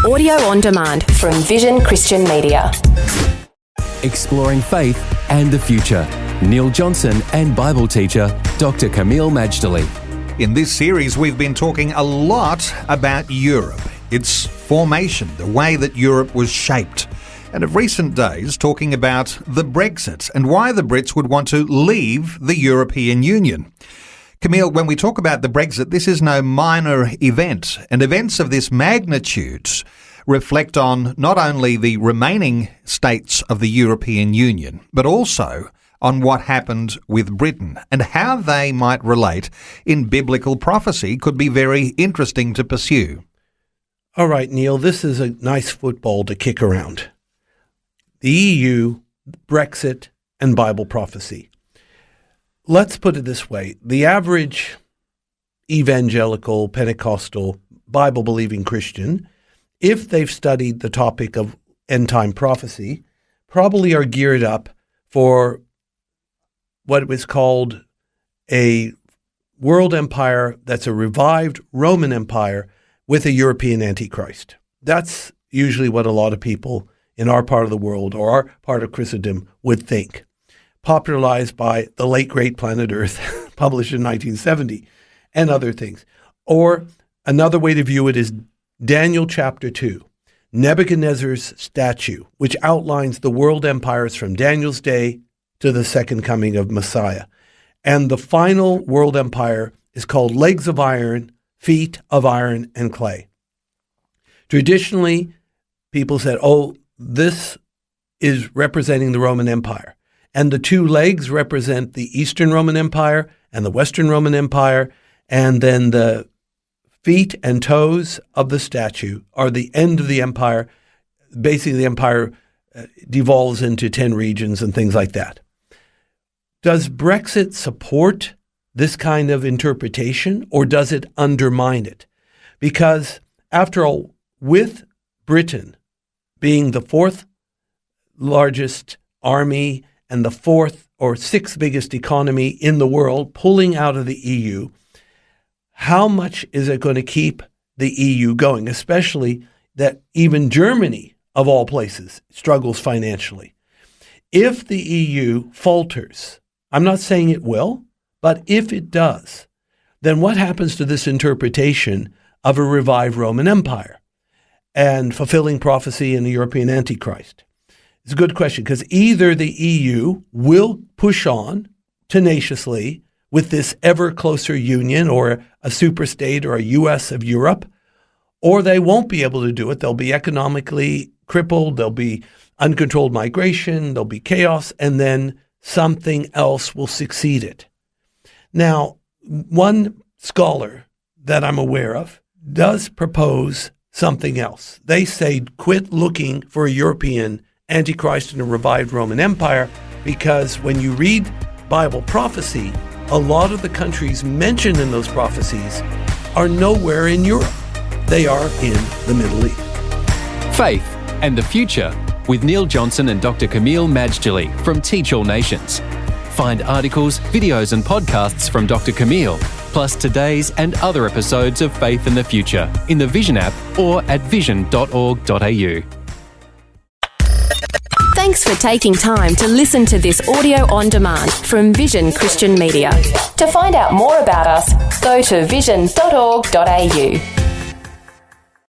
Audio on demand from Vision Christian Media. Exploring faith and the future. Neil Johnson and Bible teacher Dr. Camille Majdali. In this series, we've been talking a lot about Europe, its formation, the way that Europe was shaped, and of recent days talking about the Brexit and why the Brits would want to leave the European Union. Camille, when we talk about the Brexit, this is no minor event, and events of this magnitude reflect on not only the remaining states of the European Union, but also on what happened with Britain and how they might relate in biblical prophecy could be very interesting to pursue. All right, Neil, this is a nice football to kick around. The EU, Brexit, and Bible prophecy. Let's put it this way. The average evangelical, Pentecostal, Bible-believing Christian, if they've studied the topic of end-time prophecy, probably are geared up for what was called a world empire that's a revived Roman Empire with a European Antichrist. That's usually what a lot of people in our part of the world or our part of Christendom would think. Popularized by the late great Planet Earth, published in 1970, and other things. Or another way to view it is Daniel chapter 2, Nebuchadnezzar's statue, which outlines the world empires from Daniel's day to the second coming of Messiah. And the final world empire is called legs of iron, feet of iron and clay. Traditionally, people said, this is representing the Roman Empire. And the two legs represent the Eastern Roman Empire and the Western Roman Empire. And then the feet and toes of the statue are the end of the empire. Basically, the empire devolves into 10 regions and things like that. Does Brexit support this kind of interpretation, or does it undermine it? Because, after all, with Britain being the fourth largest army and the fourth or sixth biggest economy in the world pulling out of the EU, how much is it going to keep the EU going, especially that even Germany, of all places, struggles financially? If the EU falters, I'm not saying it will, but if it does, then what happens to this interpretation of a revived Roman Empire and fulfilling prophecy in the European Antichrist? It's a good question, because either the EU will push on tenaciously with this ever closer union or a superstate or a US of Europe, or they won't be able to do it. They'll be economically crippled, there'll be uncontrolled migration, there'll be chaos, and then something else will succeed it. Now, one scholar that I'm aware of does propose something else. They say quit looking for a European Antichrist and a revived Roman Empire, because when you read Bible prophecy, a lot of the countries mentioned in those prophecies are nowhere in Europe. They are in the Middle East. Faith and the future with Neil Johnson and Dr. Camille Majdali from Teach All Nations. Find articles, videos and podcasts from Dr. Camille, plus today's and other episodes of Faith and the Future in the Vision app or at vision.org.au. Thanks for taking time to listen to this audio on demand from Vision Christian Media. To find out more about us, go to vision.org.au.